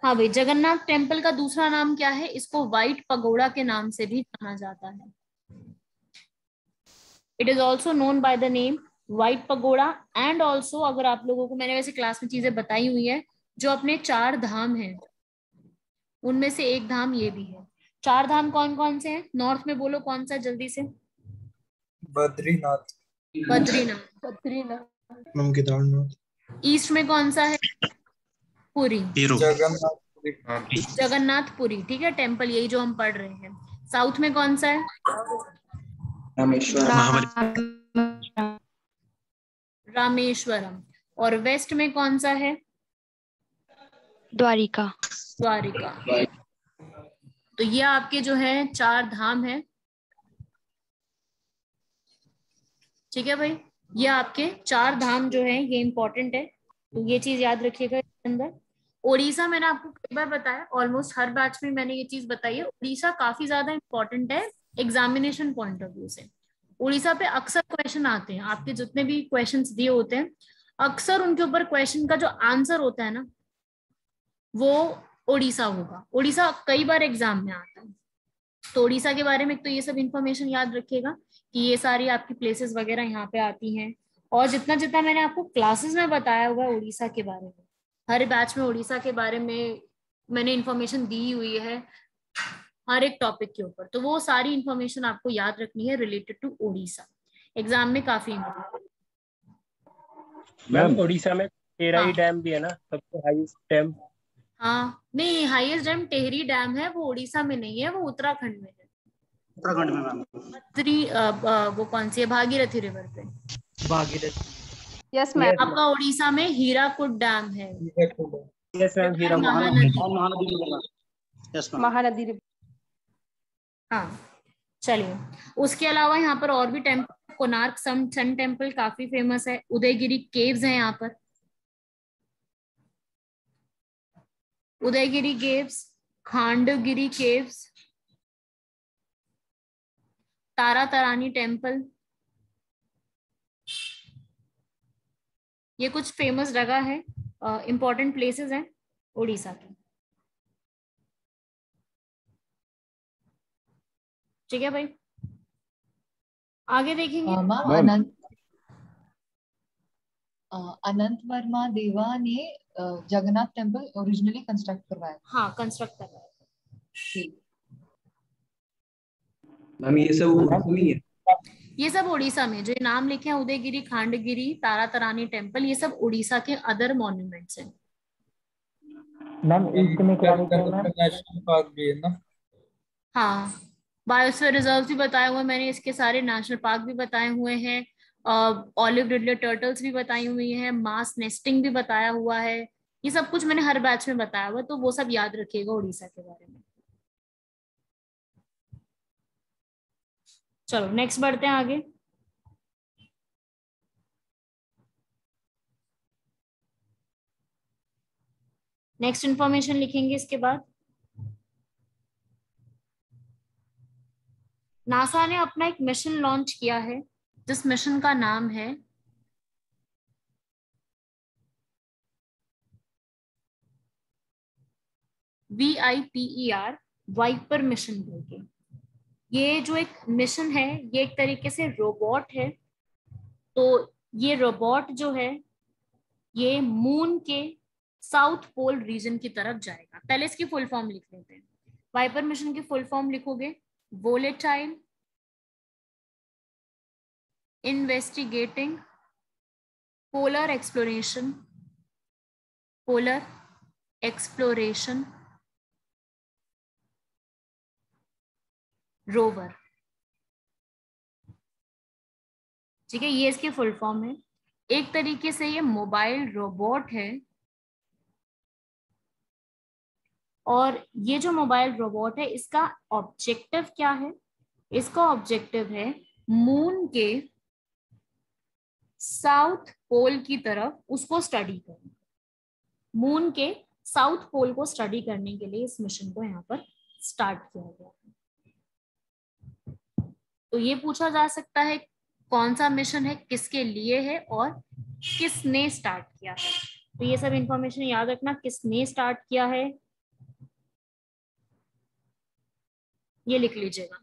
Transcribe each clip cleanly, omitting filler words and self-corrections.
हाँ भाई, जगन्नाथ टेम्पल का दूसरा नाम क्या है? इसको व्हाइट पगोड़ा के नाम से भी जाना जाता है। It is also known by the name white pagoda. And also, अगर आप लोगों को मैंने वैसे क्लास में चीजें बताई हुई है, जो अपने 4 धाम हैं उनमें से एक धाम ये भी है। 4 धाम कौन कौन से हैं? नॉर्थ में बोलो कौन सा, जल्दी से। बद्रीनाथ। बद्रीनाथ। बद्रीनाथ। केदारनाथ। ईस्ट में कौन सा है? पुरी। जगन्नाथ। जगन्नाथपुरी, ठीक है, टेम्पल यही जो हम पढ़ रहे हैं। साउथ में कौन सा है? रामेश्वरम। और वेस्ट में कौन सा है? द्वारिका। द्वारिका। तो ये आपके जो है 4 धाम है, ठीक है भाई। ये आपके 4 धाम जो है ये इंपॉर्टेंट है, तो ये चीज याद रखिएगा इसके अंदर। उड़ीसा मैंने आपको कई बार बताया, ऑलमोस्ट हर बैच में मैंने ये चीज बताई है, उड़ीसा काफी ज्यादा इंपॉर्टेंट है एग्जामिनेशन पॉइंट ऑफ व्यू से। उड़ीसा पे अक्सर क्वेश्चन आते हैं, आपके जितने भी क्वेश्चंस दिए होते हैं अक्सर उनके ऊपर क्वेश्चन का जो आंसर होता है ना वो उड़ीसा होगा। उड़ीसा कई बार एग्जाम में आता है, तो उड़ीसा के बारे में तो ये सब इंफॉर्मेशन याद रखिएगा कि ये सारी आपकी प्लेसेस वगैरह यहाँ पे आती हैं। और जितना जितना मैंने आपको क्लासेस में बताया हुआ है उड़ीसा के बारे में, हर बैच में उड़ीसा के बारे में मैंने इंफॉर्मेशन दी हुई है हर एक टॉपिक के ऊपर, तो वो सारी इंफॉर्मेशन आपको याद रखनी है रिलेटेड टू उड़ीसा, एग्जाम में काफी important। मैम उड़ीसा में टेराई हाँ। डैम भी है ना, सबसे हाईएस्ट डैम। हाँ नहीं, हाईएस्ट डैम टेहरी डैम है, वो उड़ीसा में नहीं है, वो उत्तराखंड में है। उत्तराखंड में मैम। वो कौन सी है? भागीरथी रिवर पे। भागीरथी। Yes ma'am. आपका उड़ीसा में हीराकुड डैम है। Yes ma'am, Hira Mahanadi. हाँ चलिए, उसके अलावा यहाँ पर और भी टेम्पल, कोणार्क सन टेम्पल काफी फेमस है, उदयगिरी केव्स है यहाँ पर, Udayagiri caves, Khandagiri caves, Tara Tarini temple, ये कुछ फेमस जगह है, इंपॉर्टेंट प्लेसेस हैं उड़ीसा के, ठीक है भाई। आगे देखेंगे। अनंत वर्मा देवा ने जगन्नाथ टेम्पल ओरिजिनली कंस्ट्रक्ट करवाया। हाँ, कंस्ट्रक्ट करवाया। ठीक। मैम ये सब उड़ीसा में ही है। ये सब उड़ीसा में जो ये नाम लिखे हैं, उदयगिरी, खांडगिरी, तारा तारानी टेम्पल, ये सब उड़ीसा के अदर मॉन्यूमेंट्स हैं। मैम ईस्ट में क्या लिखा है मैम? नेशनल पार्क भी है ना? हाँ, बायोस्फीयर रिजर्व भी बताए हुए मैंने, इसके सारे नेशनल पार्क भी बताए हुए हैं, ऑलिव रिडले टर्टल्स भी बताई हुई हैं, मास नेस्टिंग भी बताया हुआ है, ये सब कुछ मैंने हर बैच में बताया हुआ है, तो वो सब याद रखिएगा उड़ीसा के बारे में। चलो नेक्स्ट बढ़ते हैं आगे। नेक्स्ट इंफॉर्मेशन लिखेंगे इसके बाद। नासा ने अपना एक मिशन लॉन्च किया है, जिस मिशन का नाम है VIPER, वाइपर मिशन बोलके। ये जो एक मिशन है ये एक तरीके से रोबोट है, तो ये रोबोट जो है ये मून के साउथ पोल रीजन की तरफ जाएगा। पहले इसकी फुल फॉर्म लिख लेते हैं। वाइपर मिशन की फुल फॉर्म लिखोगे, volatile investigating polar exploration rover, ठीक है, ये इसकी फुल फॉर्म है। एक तरीके से ये मोबाइल रोबोट है, और ये जो मोबाइल रोबोट है इसका ऑब्जेक्टिव क्या है? इसका ऑब्जेक्टिव है मून के साउथ पोल की तरफ उसको स्टडी करना। मून के साउथ पोल को स्टडी करने के लिए इस मिशन को यहाँ पर स्टार्ट किया गया है। तो ये पूछा जा सकता है कौन सा मिशन है, किसके लिए है और किसने स्टार्ट किया है। तो ये सब इंफॉर्मेशन याद रखना, किसने स्टार्ट किया है, ये लिख लीजिएगा।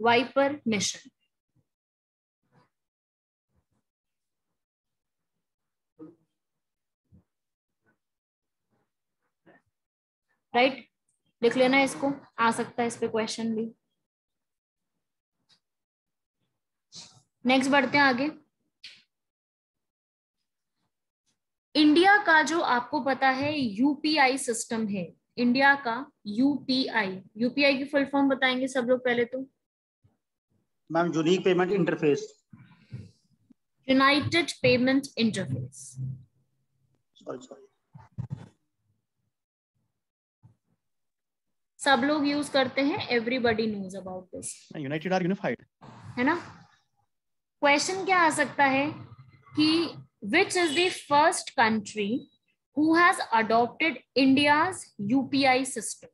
वाइपर मिशन, राइट, लिख लेना इसको, आ सकता है इस पे क्वेश्चन भी। नेक्स्ट बढ़ते हैं आगे। इंडिया का जो आपको पता है यूपीआई सिस्टम है, इंडिया का यूपीआई, यूपीआई की फुल फॉर्म बताएंगे सब लोग पहले तो। Ma'am unique payment interface. United payment interface. Sorry सब लोग यूज करते हैं, everybody knows about this. United or unified, है ना। क्वेश्चन क्या आ सकता है कि which is the first country who has adopted India's UPI system.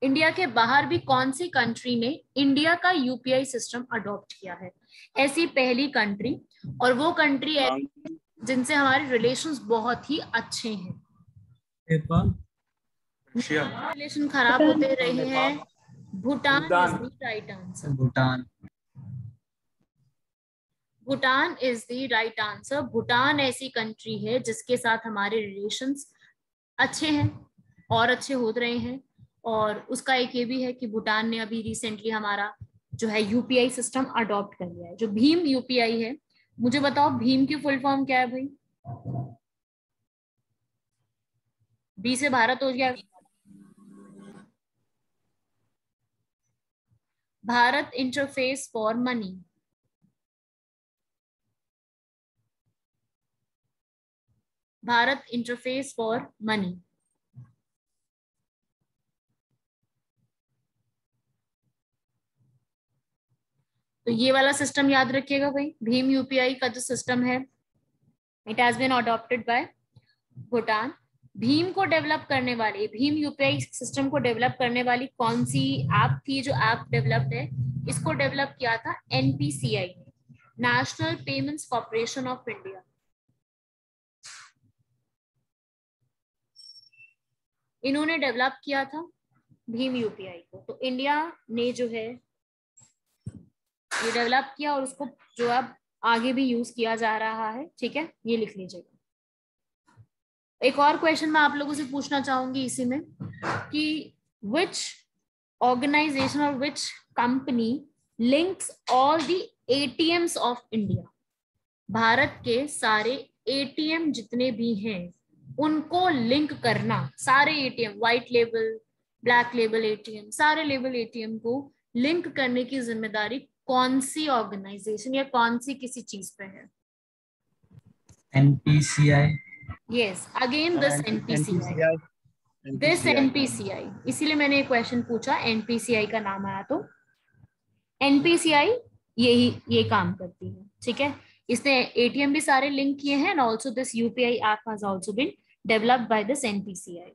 India के बाहर भी कौन सी कंट्री ने इंडिया का यूपीआई सिस्टम अडॉप्ट किया है, ऐसी पहली कंट्री, और वो कंट्री जिनसे हमारे रिलेशंस बहुत ही अच्छे हैं। नेपाल, रिलेशन खराब होते रहे हैं। Bhutan is the right answer. Bhutan. Bhutan is the right answer. Bhutan ऐसी कंट्री है जिसके साथ हमारे रिलेशंस अच्छे हैं और अच्छे हो रहे हैं, और उसका एक ये भी है कि भूटान ने अभी रिसेंटली हमारा जो है यूपीआई सिस्टम अडॉप्ट कर लिया है, जो भीम यूपीआई है। मुझे बताओ भीम की फुल फॉर्म क्या है भाई? बी से भारत हो गया, Bharat interface for money. Bharat interface for money. तो ये वाला सिस्टम याद रखिएगा भाई, भीम यूपीआई का जो सिस्टम है, it has been adopted by Bhutan. भीम को डेवलप करने वाली, भीम यूपीआई सिस्टम को डेवलप करने वाली कौन सी ऐप थी? जो ऐप डेवलप्ड है, इसको डेवलप किया था एनपीसीआई ने, national payments corporation of India. इन्होंने डेवलप किया था भीम यूपीआई को। तो इंडिया ने जो है ये डेवलप किया और उसको जो अब आगे भी यूज किया जा रहा है। ठीक है, ये लिख लीजिएगा। एक और क्वेश्चन मैं आप लोगों से पूछना चाहूंगी इसी में कि विच ऑर्गेनाइजेशन और which company links all the ATMs of India. Bharat के सारे एटीएम जितने भी हैं उनको लिंक करना, सारे ATM, white label, black label ATM, सारे लेबल एटीएम को लिंक करने की जिम्मेदारी कौन सी ऑर्गेनाइजेशन या कौन सी किसी चीज पे है? NPCI. Yes, again this NPCI, this NPCI. इसीलिए मैंने एक क्वेश्चन पूछा, एनपीसीआई का नाम आया तो एनपीसीआई ये काम करती है। ठीक है, इसने एटीएम भी सारे लिंक किए हैं, and also this UPI app has also been developed by this NPCI.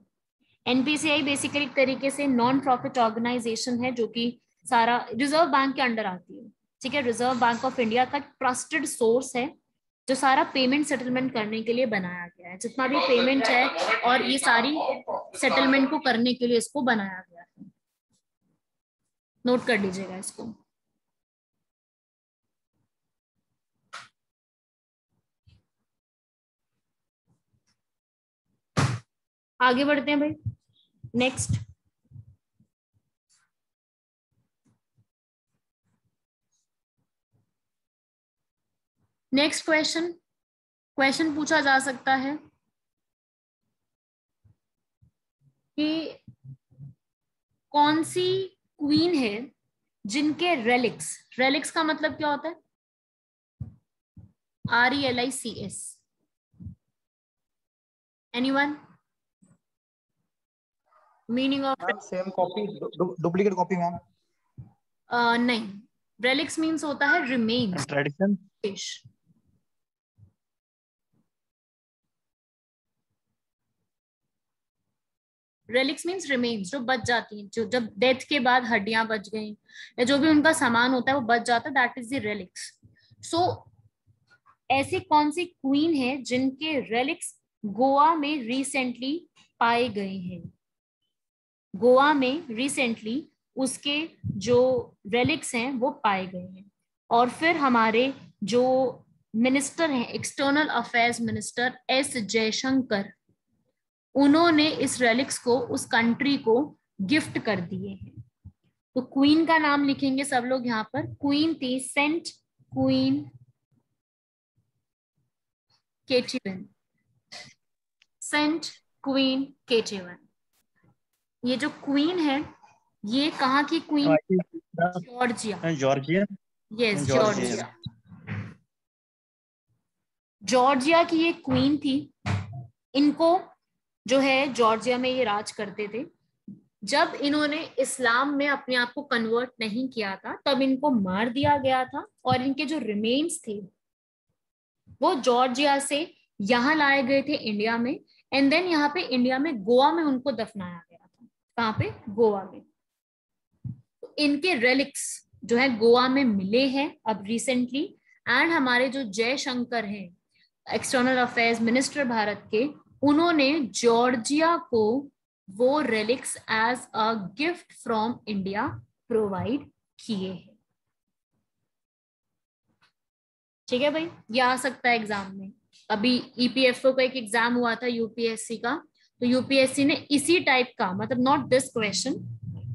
NPCI basically एक तरीके से नॉन प्रॉफिट ऑर्गेनाइजेशन है जो कि सारा रिजर्व बैंक के अंडर आती है। ठीक है, रिजर्व बैंक ऑफ इंडिया का ट्रस्टेड सोर्स है जो सारा पेमेंट सेटलमेंट करने के लिए बनाया गया है। जितना भी पेमेंट है और ये सारी सेटलमेंट को करने के लिए इसको बनाया गया है। नोट कर लीजिएगा इसको। आगे बढ़ते हैं भाई, नेक्स्ट। नेक्स्ट क्वेश्चन पूछा जा सकता है कि कौन सी क्वीन है जिनके रेलिक्स, रेलिक्स का मतलब क्या होता है? RELICS, anyone? Meaning of same copy, duplicate copy ma'am. नहीं, रेलिक्स मीन्स होता है remains, tradition. Relics means remains, जो बच जाती हैं, जो जब डेथ के बाद हड्डियां बच गई या जो भी उनका सामान होता है वो बच जाता है, दैट इज द रेलिक्स। सो ऐसी कौन सी क्वीन है जिनके रेलिक्स गोवा में रिसेंटली पाए गए हैं? गोवा में रिसेंटली उसके जो रेलिक्स हैं वो पाए गए हैं। और फिर हमारे जो मिनिस्टर हैं, external affairs minister S Jaishankar, उन्होंने इस रेलिक्स को उस कंट्री को गिफ्ट कर दिए हैं। तो क्वीन का नाम लिखेंगे सब लोग यहाँ पर। क्वीन थी सेंट क्वीन केटीवन, सेंट क्वीन केटीवन। ये जो क्वीन है ये कहाँ की queen? Georgia. Georgia. Yes, Georgia. Georgia की ये क्वीन थी। इनको जो है जॉर्जिया में ये राज करते थे। जब इन्होंने इस्लाम में अपने आप को कन्वर्ट नहीं किया था तब इनको मार दिया गया था और इनके जो रिमेन्स थे वो जॉर्जिया से यहाँ लाए गए थे इंडिया में। एंड देन यहाँ पे इंडिया में गोवा में उनको दफनाया गया था। कहाँ पे? गोवा में। तो इनके रेलिक्स जो है गोवा में मिले हैं अब रिसेंटली। एंड हमारे जो जयशंकर हैं, एक्सटर्नल अफेयर्स मिनिस्टर भारत के, उन्होंने जॉर्जिया को वो relics as a gift from India provide किए हैं। ठीक है भाई, ये आ सकता है एग्जाम में। अभी ईपीएफओ का एक एग्जाम हुआ था यूपीएससी का, तो यूपीएससी ने इसी टाइप का, मतलब नॉट दिस क्वेश्चन,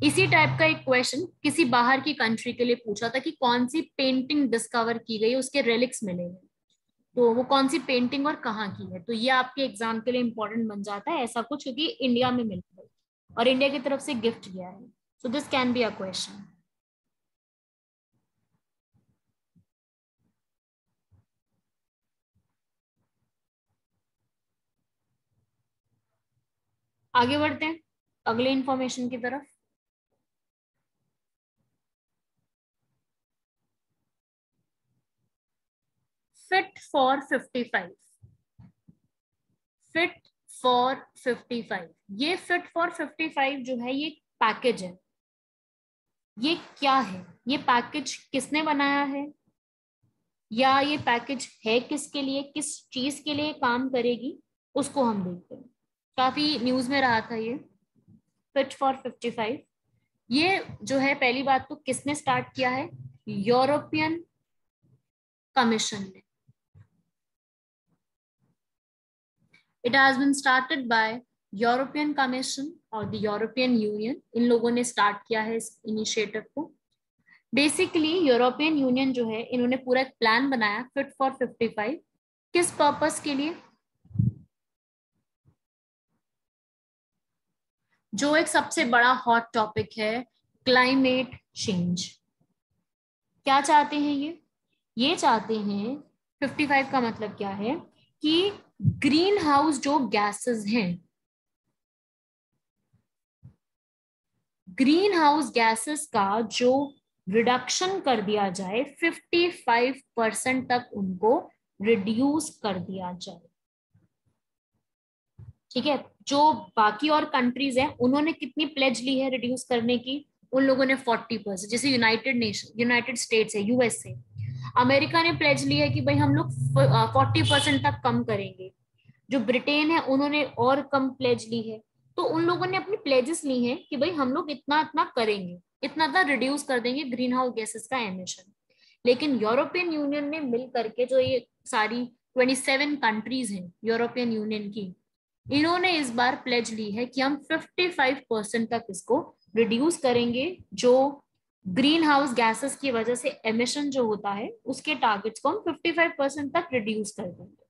इसी टाइप का एक क्वेश्चन किसी बाहर की कंट्री के लिए पूछा था कि कौन सी पेंटिंग डिस्कवर की गई, उसके रेलिक्स मिले हैं, तो वो कौन सी पेंटिंग और कहाँ की है। तो ये आपके एग्जाम के लिए इंपॉर्टेंट बन जाता है ऐसा कुछ, क्योंकि इंडिया में मिल गई और इंडिया की तरफ से गिफ्ट गया है। So this can be a question. आगे बढ़ते हैं अगले इंफॉर्मेशन की तरफ। फिट फॉर 55, फिट फॉर 55, ये फिट फॉर 55 जो है ये पैकेज है। ये क्या है? ये पैकेज किसने बनाया है, या ये पैकेज है किसके लिए, किस चीज के लिए काम करेगी, उसको हम देखते हैं। काफी न्यूज में रहा था ये फिट फॉर 55। ये जो है पहली बात तो किसने स्टार्ट किया है? यूरोपियन कमीशन ने। It has been started by European commission और द यूरोपियन यूनियन। इन लोगों ने स्टार्ट किया है इस इनिशिएटिव को। बेसिकली यूरोपियन यूनियन जो है, इन्होंने पूरा एक प्लान बनाया फिट फॉर 55। किस पर्पस के लिए? जो एक सबसे बड़ा हॉट टॉपिक है, क्लाइमेट चेंज। क्या चाहते हैं ये चाहते हैं, 55 का मतलब क्या है कि ग्रीन हाउस जो गैसेस हैं, ग्रीन हाउस गैसेस का जो रिडक्शन कर दिया जाए, 55% तक उनको रिड्यूस कर दिया जाए। ठीक है, जो बाकी और कंट्रीज हैं उन्होंने कितनी प्लेज ली है रिड्यूस करने की? उन लोगों ने 40%। जैसे यूनाइटेड स्टेट्स है, यूएसए, अमेरिका ने प्लेज ली है कि भाई हम लोग 40% तक कम करेंगे। जो ब्रिटेन है उन्होंने और कम प्लेज ली है। तो उन लोगों ने अपनी प्लेजेस ली हैं कि भाई हम लोग इतना इतना करेंगे, इतना इतना रिड्यूस कर देंगे ग्रीन हाउस गैसेस का एमिशन। लेकिन यूरोपियन यूनियन ने मिल करके, जो ये सारी 27 कंट्रीज हैं यूरोपियन यूनियन की, इन्होंने इस बार प्लेज ली है कि हम 55% तक इसको रिड्यूस करेंगे। जो ग्रीन हाउस गैसेस की वजह से एमिशन जो होता है उसके टारगेट्स को हम 55% तक रिड्यूस कर देंगे।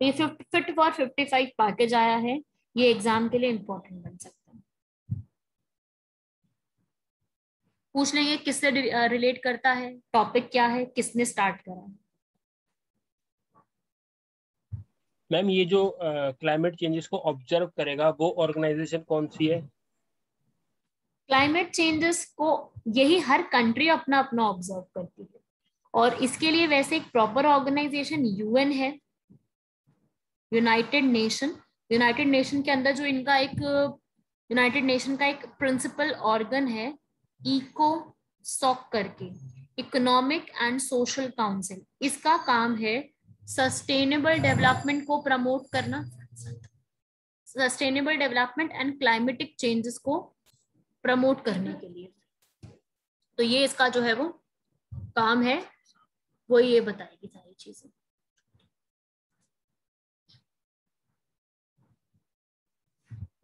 ये फिट फॉर 55 पैकेज आया है, ये एग्जाम के लिए इंपॉर्टेंट बन सकता है। पूछ लेंगे किससे रिलेट करता है, टॉपिक क्या है, किसने स्टार्ट करा है। मैम ये जो क्लाइमेट चेंजेस को ऑब्जर्व करेगा वो ऑर्गेनाइजेशन कौन सी है? क्लाइमेट चेंजेस को यही हर कंट्री अपना अपना ऑब्जर्व करती है, और इसके लिए वैसे एक प्रॉपर ऑर्गेनाइजेशन यूएन है, यूनाइटेड नेशन। यूनाइटेड नेशन के अंदर जो इनका एक यूनाइटेड नेशन का एक प्रिंसिपल ऑर्गन है, इकोसॉक करके। इकोनॉमिक एंड सोशल काउंसिल, इसका काम है सस्टेनेबल डेवलपमेंट को प्रमोट करना, sustainable development and climatic changes को प्रमोट करने के लिए। तो ये इसका जो है वो काम है, वो ये बताएगी सारी चीजें।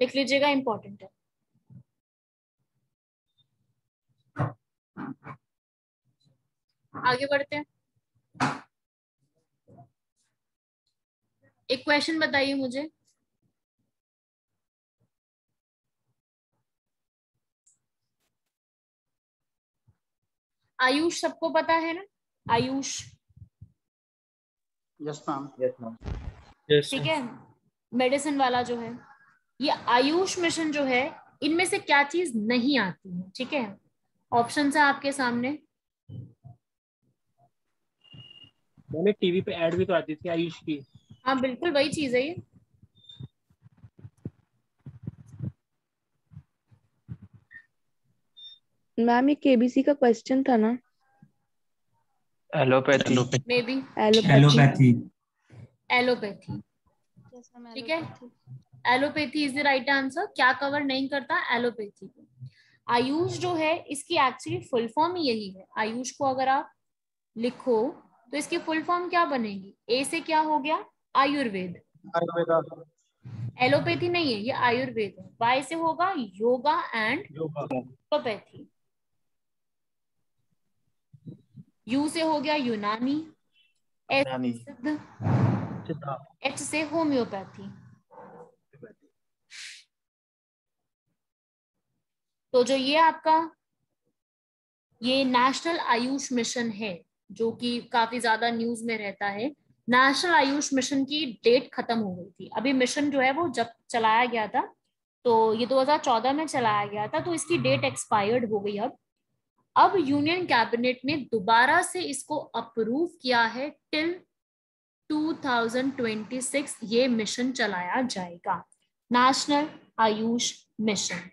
लिख लीजिएगा, इंपॉर्टेंट है। आगे बढ़ते हैं। एक क्वेश्चन बताइए मुझे। आयुष सबको पता है ना? Ayush, yes ma'am. यस ठीक है, मेडिसिन वाला जो है, ये आयुष मिशन जो है, इनमें से क्या चीज नहीं आती है? ठीक है, ऑप्शन है आपके सामने। मैंने टीवी पे ऐड भी तो आती थी आयुष की। हाँ बिल्कुल वही चीज है ये। मैम ये केबीसी का क्वेश्चन था ना? Allopathy. May be allopathy. Allopathy, ठीक है, allopathy is the right answer. क्या कवर नहीं करता? एलोपैथी को। आयुष जो है, इसकी एक्चुअली फुल फॉर्म ही यही है। आयुष को अगर आप लिखो तो इसकी फुल फॉर्म क्या बनेगी? ए से क्या हो गया? आयुर्वेद। आयुर्वेदा। एलोपैथी नहीं है, ये आयुर्वेद है। वाई से होगा योगा एंड होम्योपैथी। यू से हो गया यूनानी, एस यूनानी। सिद्ध, सिद्धा। एच से होम्योपैथी। तो जो ये आपका ये नेशनल आयुष मिशन है, जो कि काफी ज्यादा न्यूज में रहता है, नेशनल आयुष मिशन की डेट खत्म हो गई थी। अभी मिशन जो है वो जब चलाया गया था, तो ये 2014 में चलाया गया था, तो इसकी डेट एक्सपायर्ड हो गई। अब यूनियन कैबिनेट ने दोबारा से इसको अप्रूव किया है, टिल 2026 ये मिशन चलाया जाएगा, नेशनल आयुष मिशन।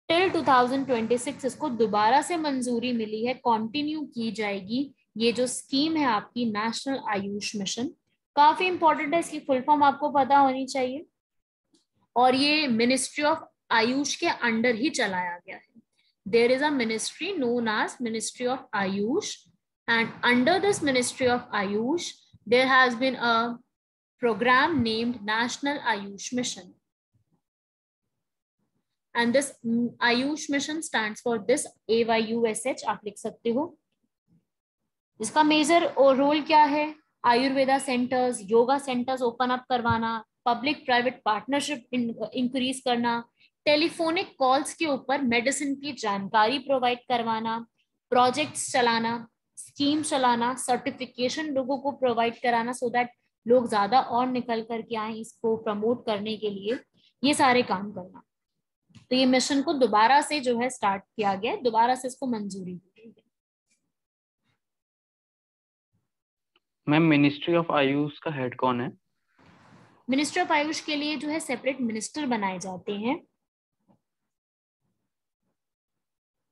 टिल 2026 इसको दोबारा से मंजूरी मिली है, कंटिन्यू की जाएगी ये जो स्कीम है आपकी नेशनल आयुष मिशन। काफी इंपॉर्टेंट है, इसकी फुल फॉर्म आपको पता होनी चाहिए। और ये मिनिस्ट्री ऑफ आयुष के अंडर ही चलाया गया है। There is a ministry known as ministry of AYUSH, and under this ministry of AYUSH there has been a programme named national AYUSH mission, and this AYUSH mission stands for this AYUSH, आप लिख सकते हो। इसका major role क्या है? Ayurveda centres, yoga centres open up करवाना, public private partnership increase करना, telephonic calls के ऊपर मेडिसिन की जानकारी प्रोवाइड करवाना, प्रोजेक्ट्स चलाना, स्कीम चलाना, सर्टिफिकेशन लोगों को प्रोवाइड कराना, सो दैट लोग ज्यादा और निकल करके आए इसको प्रमोट करने के लिए, ये सारे काम करना। तो ये मिशन को दोबारा से जो है स्टार्ट किया गया, दोबारा से इसको मंजूरी दी गई है। मैम मिनिस्ट्री ऑफ आयुष का हेड कौन है? मिनिस्ट्री ऑफ आयुष के लिए जो है सेपरेट मिनिस्टर बनाए जाते हैं,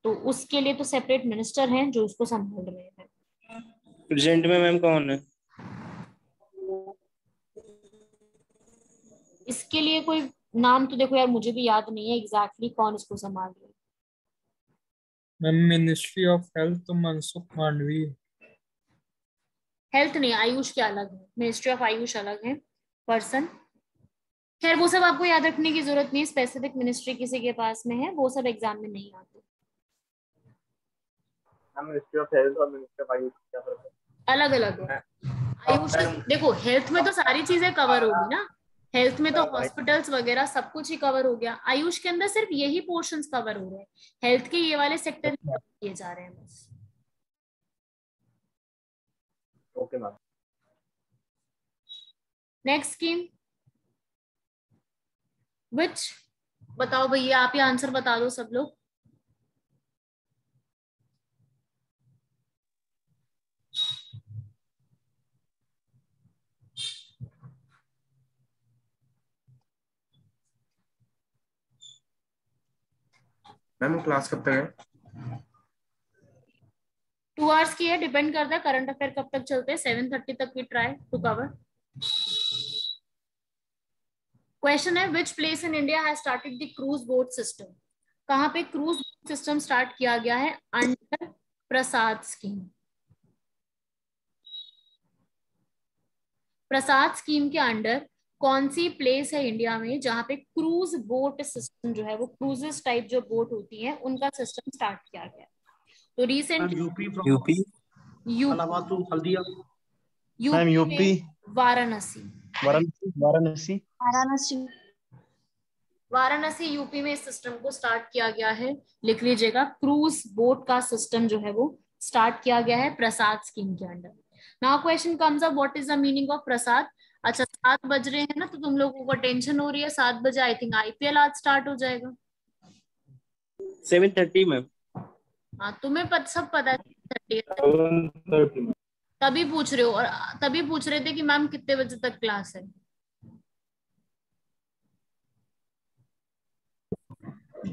तो उसके लिए तो सेपरेट मिनिस्टर हैं जो इसको संभाल रहे हैं। प्रेजेंट में मैम कौन है? इसके लिए कोई नाम तो देखो यार, मुझे भी याद नहीं है एग्जैक्टली कौन इसको संभाल रहे हैं। मैम मिनिस्ट्री ऑफ हेल्थ तो मनसुख मांडवी है। हेल्थ नहीं, आयुष के अलग है, मिनिस्ट्री ऑफ आयुष अलग है पर्सन। खैर वो सब आपको याद रखने की जरूरत नहीं, स्पेसिफिक मिनिस्ट्री किसी के पास में है, वो सब एग्जाम में नहीं आते। मिनिस्ट्री ऑफ हेल्थ और मिनिस्ट्री ऑफ आयुष क्या फर्क है? अलग अलग है। आयुष देखो, हेल्थ में तो सारी चीजें कवर होगी ना, हेल्थ में तो हॉस्पिटल्स वगैरह सब कुछ ही कवर हो गया। आयुष के अंदर सिर्फ यही पोर्शंस कवर हो रहे हैं, हेल्थ के ये वाले सेक्टर किए जा रहे हैं बस। Okay ma'am. Next scheme which, बताओ भैया, आप ही आंसर बता दो सब लोग। मैम क्लास कब तक है? 2 आवर्स की है, डिपेंड करता है करंट अफेयर कब तक चलते हैं, 7:30 तक we try to cover. Question है which place in India has started the cruise boat system. कहाँ पे क्रूज बोट सिस्टम स्टार्ट किया गया है under Prasad scheme. Prasad scheme के अंडर कौन सी प्लेस है इंडिया में जहां पे क्रूज बोट सिस्टम जो है, वो क्रूजेस टाइप जो बोट होती है उनका सिस्टम स्टार्ट किया गया। तो recently UP Allahabad to Haldia. UP में वाराणसी। वाराणसी वाराणसी यूपी में इस सिस्टम को स्टार्ट किया गया है। लिख लीजिएगा, क्रूज बोट का सिस्टम जो है वो स्टार्ट किया गया है प्रसाद स्कीम के under. Now question comes up, what is the meaning of Prasad. अच्छा 7 बज रहे हैं ना, तो तुम लोगों को टेंशन हो रही है, 7 बजे आई थिंक आईपीएल आज स्टार्ट हो जाएगा। 7:30 मैम। हाँ तुम्हें सब पता है, 7:30 तभी पूछ रहे हो, और तभी पूछ रहे थे कि मैम कितने बजे तक क्लास है।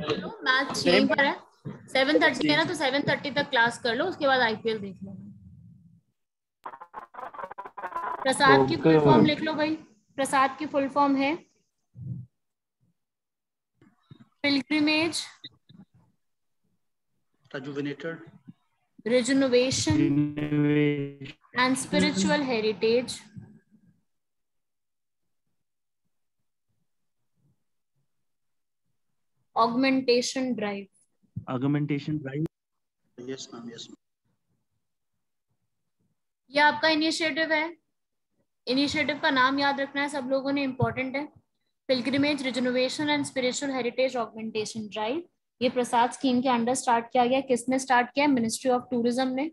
चलो मैच यहीं पर है, 7:30 है ना, तो 7:30 तक क्लास कर लो, उसके बाद आईपीएल देख लेना। प्रसाद की फुल फॉर्म लिख लो भाई। प्रसाद की फुल फॉर्म है pilgrimage, rejuvenation and spiritual heritage, augmentation drive. Yes ma'am, yes. ये आपका इनिशिएटिव है, इनिशिएटिव का नाम याद रखना है सब लोगों ने, इंपॉर्टेंट है। Pilgrimage, rejuvenation and spiritual heritage augmentation drive, ये प्रसाद स्कीम के अंडर स्टार्ट किया गया। किसने स्टार्ट किया? मिनिस्ट्री ऑफ टूरिज्म ने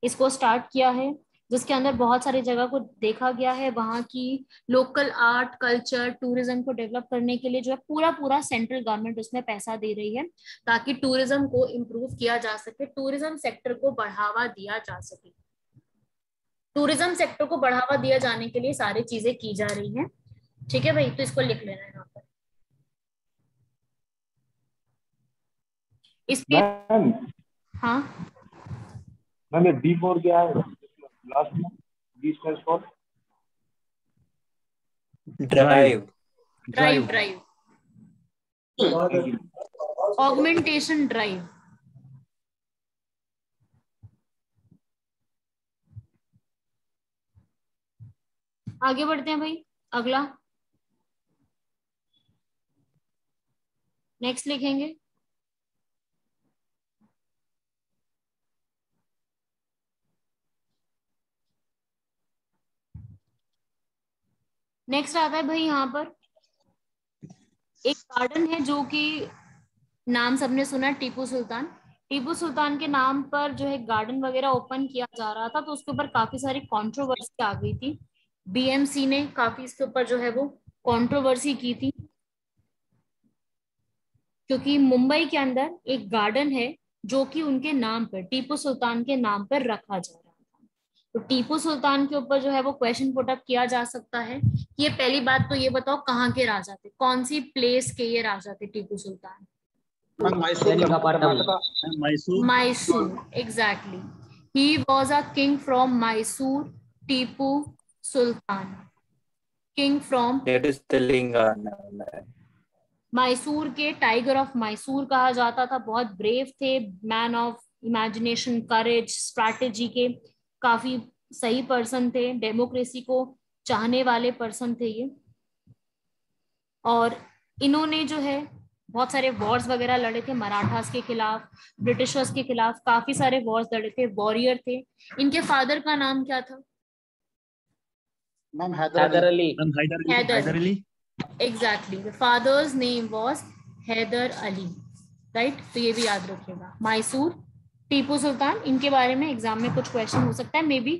इसको स्टार्ट किया है, जिसके अंदर बहुत सारी जगह को देखा गया है, वहां की लोकल आर्ट, कल्चर, टूरिज्म को डेवलप करने के लिए जो है पूरा पूरा सेंट्रल गवर्नमेंट उसमें पैसा दे रही है, ताकि टूरिज्म को इम्प्रूव किया जा सके, टूरिज्म सेक्टर को बढ़ावा दिया जा सके। टूरिज्म सेक्टर को बढ़ावा दिया जाने के लिए सारी चीजें की जा रही हैं। ठीक है भाई, तो इसको लिख लेना है यहाँ पर। इसके हाँ मैम ये D4 क्या है लास्ट में? D stands for drive. Drive, drive, augmentation drive. आगे बढ़ते हैं भाई, अगला नेक्स्ट लिखेंगे। नेक्स्ट आता है भाई, यहाँ पर एक गार्डन है जो कि नाम सबने सुना, टीपू सुल्तान। टीपू सुल्तान के नाम पर जो है गार्डन वगैरह ओपन किया जा रहा था, तो उसके ऊपर काफी सारी कंट्रोवर्सी आ गई थी। बीएमसी ने काफी इसके ऊपर जो है वो कंट्रोवर्सी की थी, क्योंकि मुंबई के अंदर एक गार्डन है जो कि उनके नाम पर, टीपू सुल्तान के नाम पर रखा जा रहा था। तो टीपू सुल्तान के ऊपर जो है वो क्वेश्चन पुट अप किया जा सकता है। ये पहली बात तो ये बताओ कहाँ के राजा थे, कौन सी प्लेस के ये राजा थे Tipu Sultan? Mysore, exactly. He was a king from Mysore, Tipu Sultan, king from Mysore के, टाइगर ऑफ मैसूर कहा जाता था। बहुत ब्रेव थे, man of imagination, courage, strategy के काफी सही पर्सन थे, डेमोक्रेसी को चाहने वाले पर्सन थे ये। और इन्होंने जो है बहुत सारे वॉर्स वगैरह लड़े थे, मराठास के खिलाफ, ब्रिटिशर्स के खिलाफ काफी सारे वॉर्स लड़े थे, वॉरियर थे। इनके फादर का नाम क्या था? Ma'am Haider Ali. Haider Ali, exactly. The father's name was Haider Ali, right. तो ये भी याद रखिएगा। मैसूर, टीपू सुल्तान, इनके बारे में एग्जाम में कुछ क्वेश्चन हो सकता है, मे बी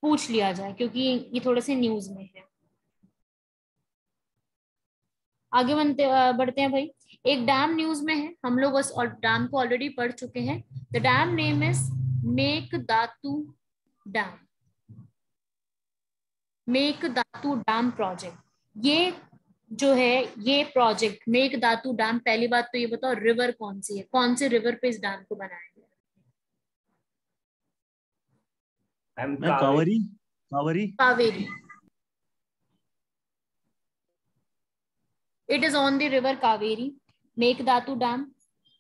पूछ लिया जाए, क्योंकि ये थोड़े से न्यूज में है। आगे बढ़ते हैं भाई। एक डैम न्यूज में है, हम लोग उस डैम को ऑलरेडी पढ़ चुके हैं। The dam name is Mekedatu dam, Mekedatu dam project. ये जो है ये प्रोजेक्ट मेघदातु डैम, पहली बात तो ये बताओ रिवर कौन सी है, कौन से रिवर पे इस डैम को बनाया गया? Kaveri. Kaveri. Kaveri. It is on the river Kaveri, Mekedatu dam.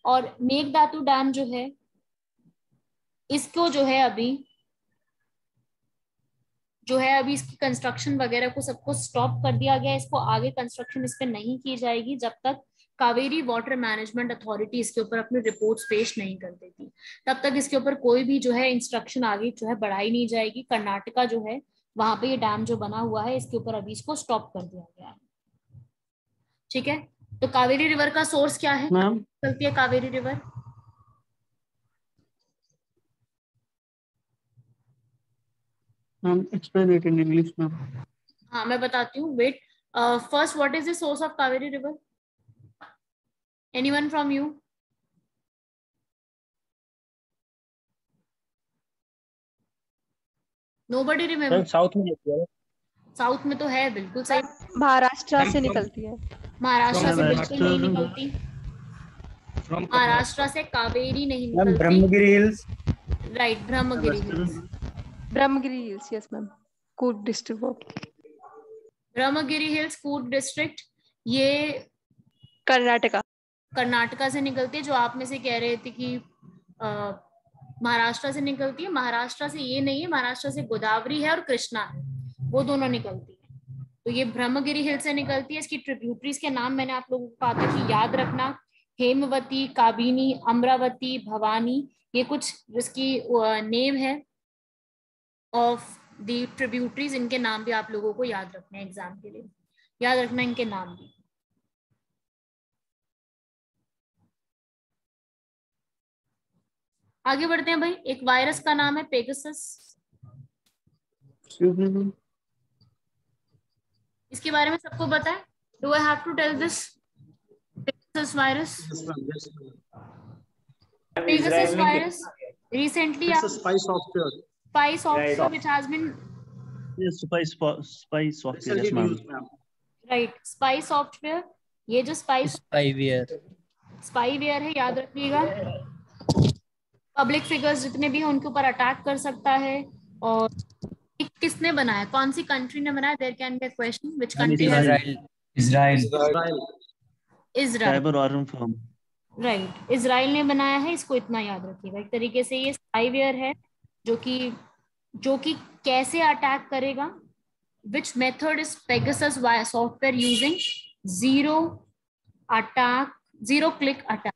और मेघदातु डैम जो है इसको जो है अभी इसकी कंस्ट्रक्शन वगैरह को सबको स्टॉप कर दिया गया है। इसको आगे कंस्ट्रक्शन इस पे नहीं की जाएगी जब तक कावेरी वाटर मैनेजमेंट अथॉरिटी इसके ऊपर अपनी रिपोर्ट्स पेश नहीं कर देती, तब तक इसके ऊपर कोई भी जो है इंस्ट्रक्शन आगे जो है बढ़ाई नहीं जाएगी। कर्नाटका जो है वहां पे ये डैम जो बना हुआ है इसके ऊपर अभी इसको स्टॉप कर दिया गया है। ठीक है, तो कावेरी रिवर का सोर्स क्या है? चलती है Kaveri river. Explain it in English, ma'am. हाँ मैं बताती हूँ, wait. First, what is the source of Kaveri river? Anyone from you? Nobody remember? South में होती है। साउथ में तो है, बिल्कुल सही। महाराष्ट्र से निकलती है। महाराष्ट्र से बिल्कुल नहीं निकलती। महाराष्ट्र से कावेरी नहीं निकलती। Brahmagiri hills. Right, Brahmagiri hills. Brahmagiri hills, yes ma'am, Coorg district. Brahmagiri hills Coorg district, ये कर्नाटका से निकलती है। जो आप में से कह रहे थे कि महाराष्ट्र से निकलती है, महाराष्ट्र से ये नहीं है, महाराष्ट्र से गोदावरी है और कृष्णा है, वो दोनों निकलती है। तो ये ब्रह्मगिरी हिल से निकलती है। इसकी ट्रिब्यूटरीज के नाम मैंने आप लोगों को कहा था कि याद रखना, हेमवती, काबिनी, अमरावती, भवानी, ये कुछ जिसकी नेम है ऑफ द ट्रिब्यूटरीज। इनके नाम भी आप लोगों को याद रखना है, एग्जाम के लिए याद रखना इनके नाम भी। आगे बढ़ते हैं भाई। एक वायरस का नाम है पेगासस। इसके बारे में सबको पता है? Do I have to tell this? Pegasus virus, Pegasus virus recently spy software which has been spy software, yes ma'am. right, spy software। ये जो spyware है, याद रखिएगा। पब्लिक फिगर्स जितने भी हैं उनके ऊपर अटैक कर सकता है। और किसने बनाया, कौन सी कंट्री ने बनाया? There can be a question, which country? Israel. Right, Israel ने बनाया है। इसको इतना याद रखिएगा। एक तरीके से ये स्पाईवेयर है जो कि कैसे अटैक करेगा। Which method is Pegasus software using? Zero click attack.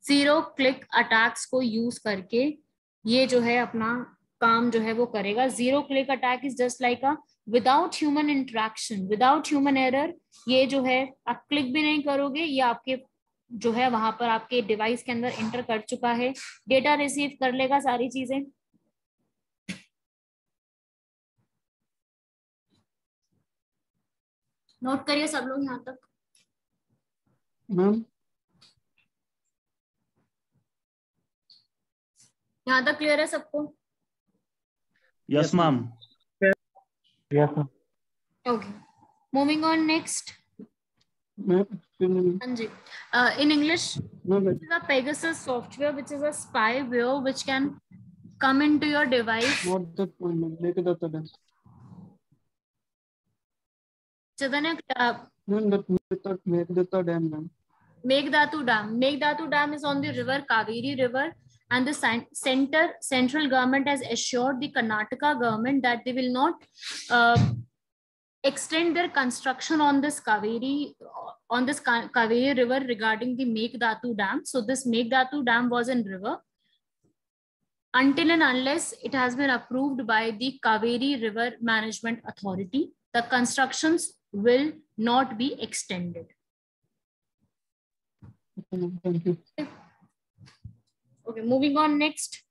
Zero click attacks को यूज करके ये जो है अपना काम जो है वो करेगा। Zero click attack is just like a without human interaction, without human error. ये जो है आप क्लिक भी नहीं करोगे, ये आपके जो है वहां पर आपके डिवाइस के अंदर एंटर कर चुका है, डेटा रिसीव कर लेगा, सारी चीजें। नोट करिए सब लोग यहाँ तक। यहाँ तक क्लियर है सबको? Yes ma'am. Okay, moving on next. Anji, in English, this is a Pegasus software, which is a spyware which can come into your device. Not that one, Meghadatu Dam. Chaitanya, Meghadatu Dam, ma'am. Meghdatu Dam. Meghdatu Dam is on the river Kaveri River, and the central government has assured the Karnataka government that they will not extend their construction on this Kaveri River regarding the Meghdatu Dam. So this Meghdatu Dam was in river until and unless it has been approved by the Kaveri River Management Authority. The constructions will not be extended. Thank you. Okay, moving on next.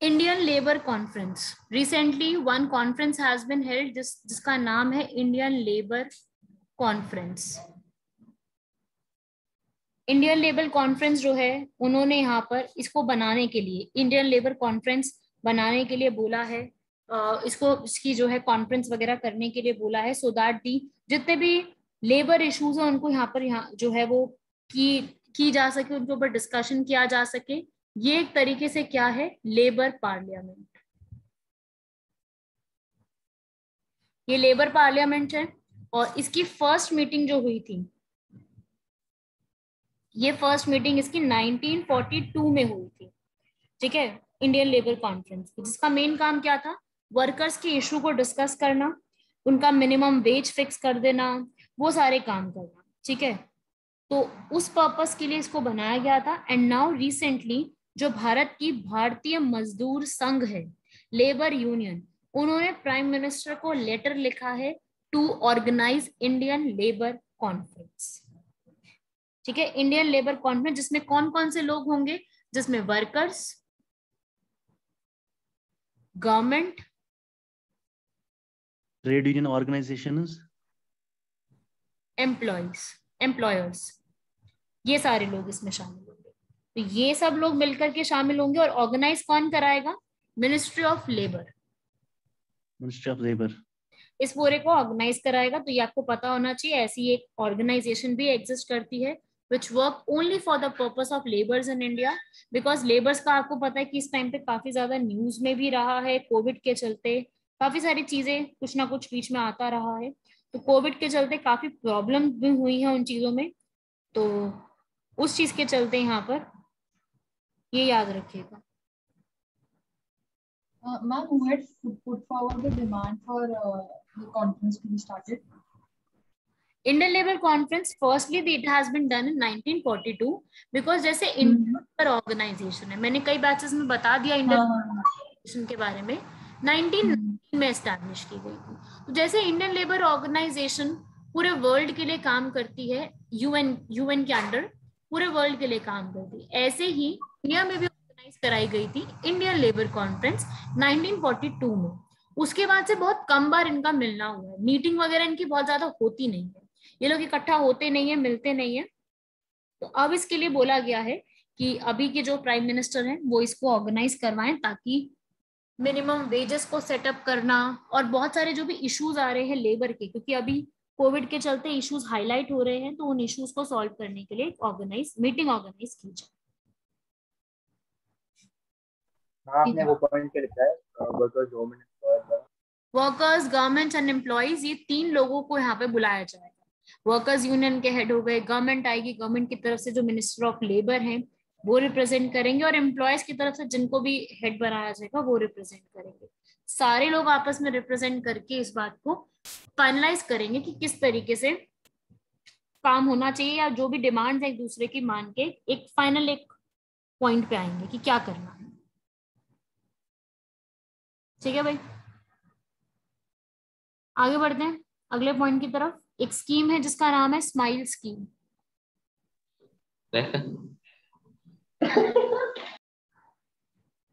Indian Labour Conference. Recently, one conference has been held, जिसका नाम है Indian Labour Conference. Indian Labour Conference जो है, उन्होंने यहाँ पर इसको बनाने के लिए Indian Labour Conference बनाने के लिए बोला है, इसकी जो है कॉन्फ्रेंस वगैरह करने के लिए बोला है, सो दैट दी जितने भी लेबर इश्यूज है उनको यहाँ जो है वो की जा सके, उनके ऊपर डिस्कशन किया जा सके। ये एक तरीके से क्या है, लेबर पार्लियामेंट। ये लेबर पार्लियामेंट है और इसकी फर्स्ट मीटिंग जो हुई थी, ये फर्स्ट मीटिंग इसकी 1942 में हुई थी, ठीक है, इंडियन लेबर कॉन्फ्रेंस की, जिसका मेन काम क्या था, वर्कर्स के इशू को डिस्कस करना, उनका मिनिमम वेज फिक्स कर देना, वो सारे काम करना, ठीक है। तो उस पर्पस के लिए इसको बनाया गया था। एंड नाउ रिसेंटली जो भारत की भारतीय मजदूर संघ है, लेबर यूनियन, उन्होंने प्राइम मिनिस्टर को लेटर लिखा है to organise Indian labour conference, ठीक है, इंडियन लेबर कॉन्फ्रेंस, जिसमें कौन कौन से लोग होंगे, जिसमें workers, government, trade union organisations, employers, ये सारे लोग इसमें शामिल होंगे। तो ये सब लोग मिलकर के शामिल होंगे और ऑर्गेनाइज कौन कराएगा, ministry of labour, ministry of labour इस पूरे को ऑर्गेनाइज कराएगा। तो ये आपको पता होना चाहिए, ऐसी एक ऑर्गेनाइजेशन भी एग्जिस्ट करती है which work only for the purpose of laborers in India, because laborers का आपको पता है कि इस टाइम पे काफी ज्यादा न्यूज में भी रहा है, कोविड के चलते काफी सारी चीजें कुछ ना कुछ बीच में आता रहा है, तो कोविड के चलते काफी प्रॉब्लम भी हुई है उन चीजों में, तो उस चीज के चलते यहाँ पर ये याद रखिएगा। Ma'am, who had put forward the demand for the conference to be started? Indian Labour Conference, firstly it has been done in 1942 because जैसे इंडियन लेबर ऑर्गेनाइजेशन है, मैंने कई बैचेस में बता दिया इंडियन ऑर्गेनाइजेशन के बारे में, 1919 में एस्टैब्लिश की गई थी। तो जैसे इंडियन लेबर ऑर्गेनाइजेशन पूरे वर्ल्ड के लिए काम करती है, यूएन के अंडर पूरे वर्ल्ड के लिए काम करती है, ऐसे ही इंडिया में भी ऑर्गेनाइज कराई गई थी इंडियन लेबर कॉन्फ्रेंस 1942 में। उसके बाद से बहुत कम बार इनका मिलना हुआ है, मीटिंग वगैरह इनकी बहुत ज्यादा होती नहीं है, ये लोग इकट्ठा होते नहीं है, मिलते नहीं है। तो अब इसके लिए बोला गया है कि अभी के जो प्राइम मिनिस्टर हैं वो इसको ऑर्गेनाइज करवाएं, ताकि मिनिमम वेजेस को सेटअप करना और बहुत सारे जो भी इश्यूज आ रहे हैं लेबर के, क्योंकि अभी कोविड के चलते इश्यूज हाईलाइट हो रहे हैं, तो उन इश्यूज को सॉल्व करने के लिए मीटिंग ऑर्गेनाइज की जाए। आपने वो पॉइंट पे लिखा है वर्कर्स, गवर्नमेंट एंड एम्प्लॉइज, ये तीन लोगों को यहाँ पे बुलाया जाएगा। वर्कर्स यूनियन के हेड हो गए, गवर्नमेंट आएगी, गवर्नमेंट की तरफ से जो मिनिस्टर ऑफ लेबर हैं वो रिप्रेजेंट करेंगे, और एम्प्लॉयज की तरफ से जिनको भी हेड बनाया जाएगा वो रिप्रेजेंट करेंगे। सारे लोग आपस में रिप्रेजेंट करके इस बात को फाइनलाइज करेंगे कि किस तरीके से काम होना चाहिए, या जो भी डिमांड्स है एक दूसरे की मान के एक फाइनल एक पॉइंट पे आएंगे कि क्या करना है। ठीक है भाई, आगे बढ़ते हैं अगले पॉइंट की तरफ। एक स्कीम है जिसका नाम है smile scheme.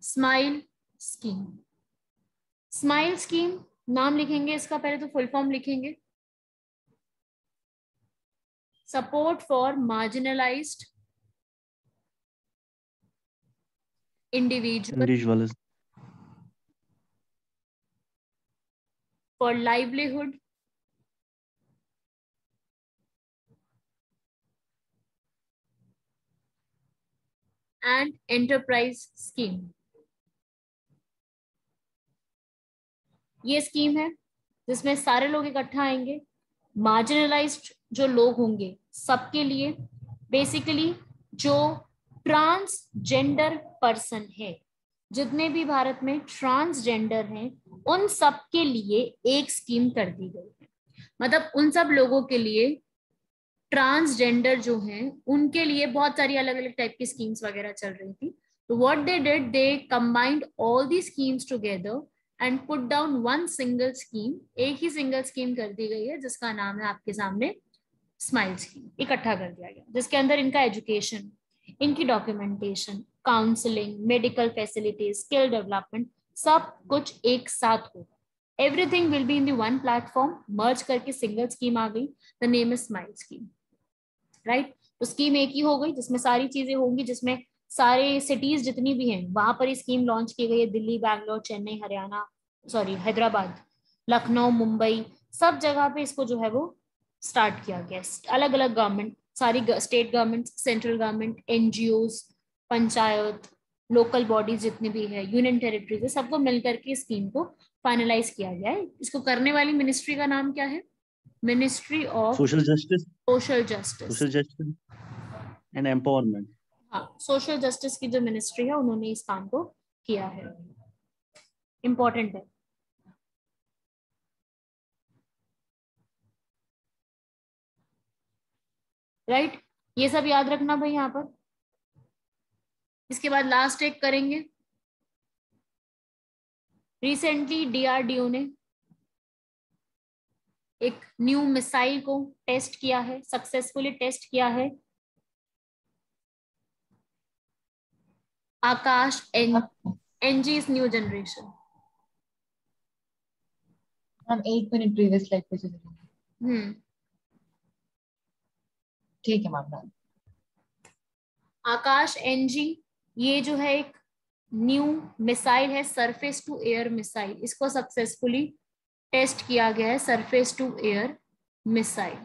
Smile scheme, smile scheme नाम लिखेंगे इसका, पहले तो फुल फॉर्म लिखेंगे, support for marginalised individuals for livelihood and enterprise scheme. ये स्कीम है जिसमें सारे लोग इकट्ठा आएंगे, मार्जिनलाइज्ड जो लोग होंगे सबके लिए, बेसिकली जो ट्रांसजेंडर पर्सन है, जितने भी भारत में ट्रांसजेंडर हैं उन सब के लिए एक स्कीम कर दी गई है। मतलब उन सब लोगों के लिए, ट्रांसजेंडर जो हैं उनके लिए बहुत सारी अलग अलग टाइप की स्कीम्स वगैरह चल रही थी। तो what they did, they combined all the schemes together and put down one single scheme. एक ही सिंगल स्कीम कर दी गई है जिसका नाम है आपके सामने स्माइल स्कीम। इकट्ठा कर दिया गया जिसके अंदर इनका एजुकेशन, इनकी documentation, counselling, medical facilities, skill development, सब कुछ एक साथ होगा। Everything will be in the one platform, merge करके सिंगल स्कीम आ गई, the name is SMILE scheme, right. तो स्कीम एक ही हो गई जिसमें सारी चीजें होंगी, जिसमें सारे सिटीज जितनी भी हैं वहां पर ये स्कीम लॉन्च की गई है। दिल्ली, बैंगलोर, चेन्नई, हरियाणा, सॉरी हैदराबाद, लखनऊ, मुंबई, सब जगह पे इसको जो है वो स्टार्ट किया गया। अलग अलग गवर्नमेंट, सारी state government, central government, NGOs, panchayat, local bodies जितनी भी है, यूनियन टेरिटरीज है, सबको मिलकर के स्कीम को फाइनलाइज किया गया है। इसको करने वाली मिनिस्ट्री का नाम क्या है? Ministry of social justice and empowerment. हाँ, सोशल जस्टिस की जो मिनिस्ट्री है उन्होंने इस काम को किया है। इम्पोर्टेंट है। राइट, ये सब याद रखना भाई यहाँ पर। इसके बाद लास्ट एक करेंगे। रिसेंटली डीआरडीओ ने एक न्यू मिसाइल को टेस्ट किया है, सक्सेसफुली टेस्ट किया है। आकाश एनजी's न्यू जनरेशन। हम 8 मिनट प्रीवियस स्लाइड पे चलेंगे। ठीक है मैम। आकाश एनजी ये जो है एक न्यू मिसाइल है, सरफेस टू एयर मिसाइल। इसको सक्सेसफुली टेस्ट किया गया है, surface to air missile.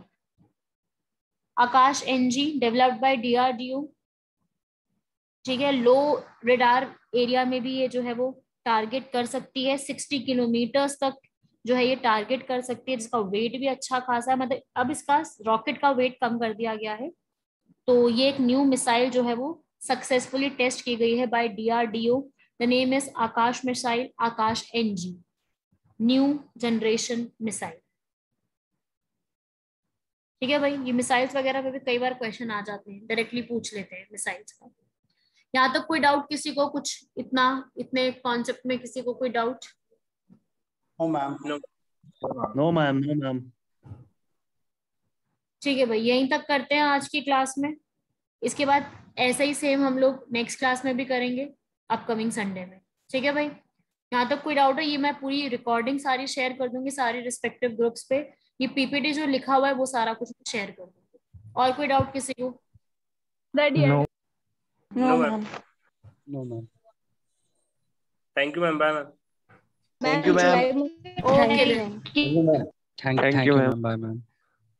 Akash NG developed by DRDO. ठीक है, लो रेडार एरिया में भी ये जो है वो टारगेट कर सकती है। 60 किलोमीटर्स तक जो है ये टारगेट कर सकती है, जिसका वेट भी अच्छा खासा है। मतलब अब इसका रॉकेट का वेट कम कर दिया गया है। तो ये एक न्यू मिसाइल जो है वो सक्सेसफुली टेस्ट की गई है by DRDO. The name is Akash missile, Akash NG, new generation missile. ठीक है भाई, ये मिसाइल्स वगैरह पे भी कई बार क्वेश्चन आ जाते हैं, डायरेक्टली पूछ लेते हैं मिसाइल्स का। यहाँ तक कोई डाउट किसी को? कुछ इतने कॉन्सेप्ट में किसी को कोई doubt? No ma'am. No ma'am, no ma'am. ठीक है भाई, यहीं तक करते हैं आज की क्लास में। इसके बाद ऐसा ही सेम हम लोग नेक्स्ट क्लास में भी करेंगे, अपकमिंग संडे में। ठीक है भाई, यहाँ तक कोई डाउट है? ये मैं पूरी रिकॉर्डिंग सारी शेयर कर दूंगी सारी रिस्पेक्टिव ग्रुप्स पे। ये पीपीटी जो लिखा हुआ है वो सारा कुछ शेयर कर दूंगी। और कोई डाउट किसी को? No ma'am. No ma'am. Thank you ma'am. Bye ma'am. Thank you ma'am. Okay, thank you ma'am. Bye ma'am.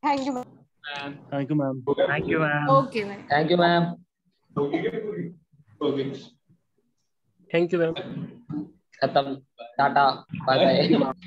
Thank you ma'am. Thank you ma'am. Thank you ma'am. Okay भाई, thank you ma'am. Thank you ma'am. खत्म, tata, bye bye.